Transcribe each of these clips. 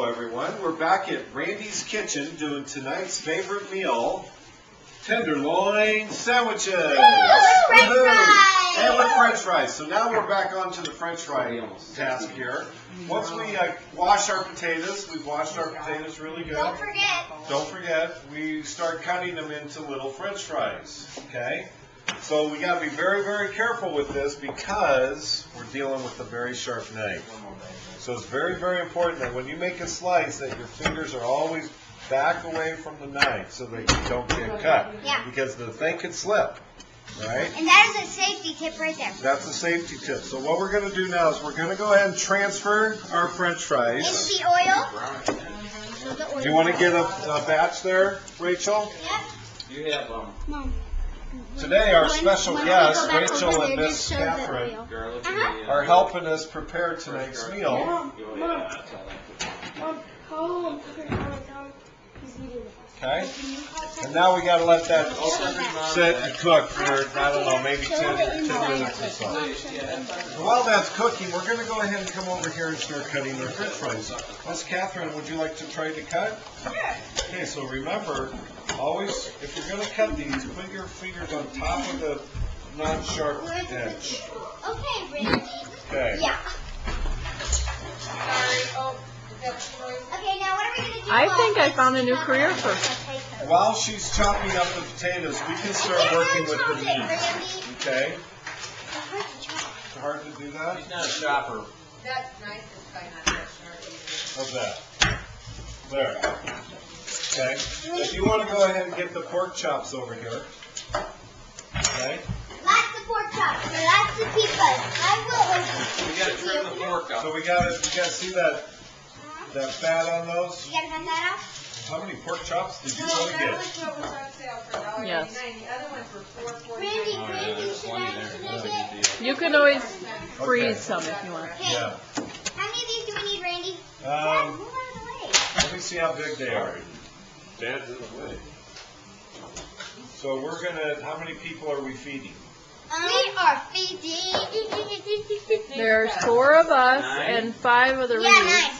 everyone. We're back at Randy's kitchen doing tonight's favorite meal, tenderloin sandwiches. French fries. And with French fries. So now we're back onto the French fry task here. Once we wash our potatoes, we've washed our potatoes really good. Don't forget, we start cutting them into little French fries. Okay? So we got to be very, very careful with this because we're dealing with a very sharp knife. So it's very, very important that when you make a slice that your fingers are always back away from the knife so that you don't get cut. Yeah. Because the thing could slip. Right? And that is a safety tip right there. That's a safety tip. So what we're going to do now is we're going to go ahead and transfer our French fries. Into the oil. Do you want to get a batch there, Rachel? Yep. You have Mom. Today our special guests, Rachel and Miss Catherine, are helping us prepare tonight's meal. Okay? And now we got to let that sit and cook for, I don't know, maybe 10 minutes or so. And while that's cooking, we're going to go ahead and come over here and start cutting our French fries. Miss Catherine, would you like to try to cut? Okay, so remember, always, if you're going to cut these, put your fingers on top of the non-sharp edge. Okay, Randy. Okay. Yeah. Okay, now what are we going to do? I think I found a new career for. While she's chopping up the potatoes, we can start working with the meat. Okay? It's hard to do that? He's not a shopper. That's nice. It's probably not that sharp. How's that? There. Okay. If you want to go ahead and get the pork chops over here. Okay. Lots of pork chops. So lots of people. We got to trim the pork up. So we got to see that fat on those. You got to cut that off? How many pork chops did you No, want to that get? was what was on sale for $1.89. Yes. The other ones were $4.49. Randy, should I get? You can always freeze some if you want. Okay. Yeah. How many of these do we need, Randy? Dad, move out of the way. Let me see how big they are. Dad's in the way. So we're gonna. How many people are we feeding? We are feeding. There's 4 of us and 5 of the Yeah, readers 9.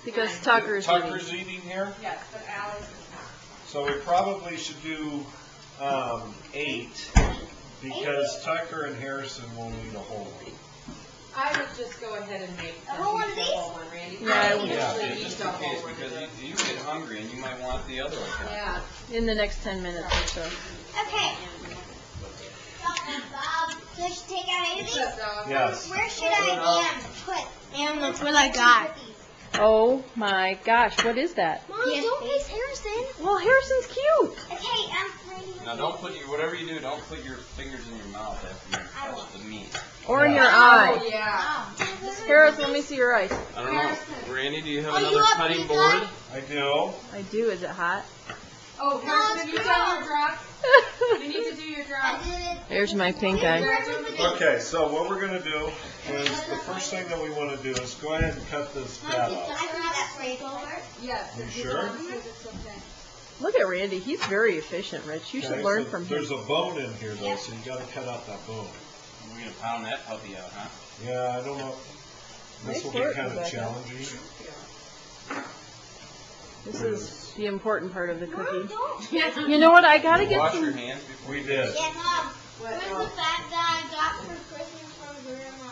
because Tucker's eating. Tucker's eating here. Yes, but Alice is not. So we probably should do 8 because Tucker and Harrison will need a whole one. I would just go ahead and make A whole one of these? one, Randy. Yeah, I would. Yeah, Usually just eat in the case, whole one. because you get hungry and you might want the other one. Yeah. In the next 10 minutes or so. Okay. So I should take out any of these? Yes. Where should I put? And that's what I got. Oh my gosh, what is that? Mom, don't face Harrison. Well, Harrison's cute. Okay, Now don't put whatever you do, don't put your fingers in your mouth after you touch the meat. Or in your Oh, eye. yeah. Harrison, let me see your eyes. I don't know. Randy, do you have Oh, you another want cutting these board? I do. I do. Is it hot? Oh, Harrison, have you done your drop? You need to do your drop. There's my pink eye. Okay, so what we're gonna do is the first thing that we want to do is go ahead and cut this fat off. Yes. You sure? Look at Randy. He's very efficient, Rich. You should Okay, learn so from him. there's a bone in here though, so you got to cut out that bone. We're going to pound that puppy out, huh? Yeah, I don't know. This will be work, kind of Rebecca. challenging. This is the important part of the cooking. You know what? I gotta get Wash your some. hands before We you did. Yeah, Mom. Where's the fat that I got for Christmas from Grandma?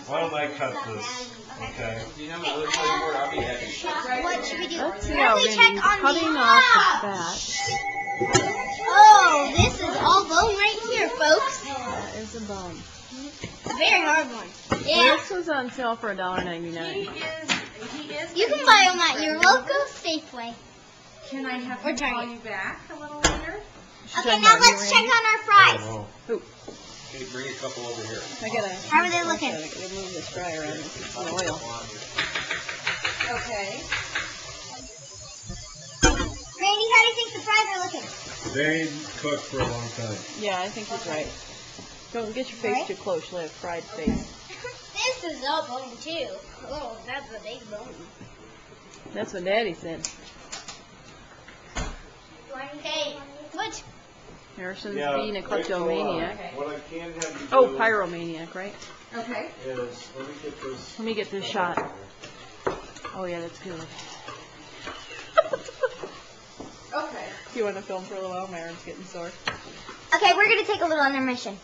Why don't I cut this? Okay. Do you have another cutting board? I'll be happy. What should we do? Let's see how First, we Randy's check on cutting the off top. the fat. Oh, this is all bone right here, folks. That is a bone. A very hard one. Yeah. This was on sale for $1.99. He is. You can buy them at your local Safeway. Can I have We're him trying call it. you back a little later? Okay, now let's check on our fries. Oh, Okay, bring a couple over here. I gotta. How are they looking? I gotta move this fry around. It's in oil. Okay. Randy, how do you think the fries are looking? they cook for a long time. Yeah, I think he's right. Don't get your face too close. You'll have fried face. This is all bone too. Oh, that's a big bone. That's what Daddy said. Okay, what? Harrison's Yeah, being a Rachel, kleptomaniac. what I can have you do Oh, pyromaniac, right? Okay. is, let me get this. Let me get this shot. Oh yeah, that's good. Okay. Do you want to film for a little while? Myron's getting sore. Okay, we're gonna take a little intermission.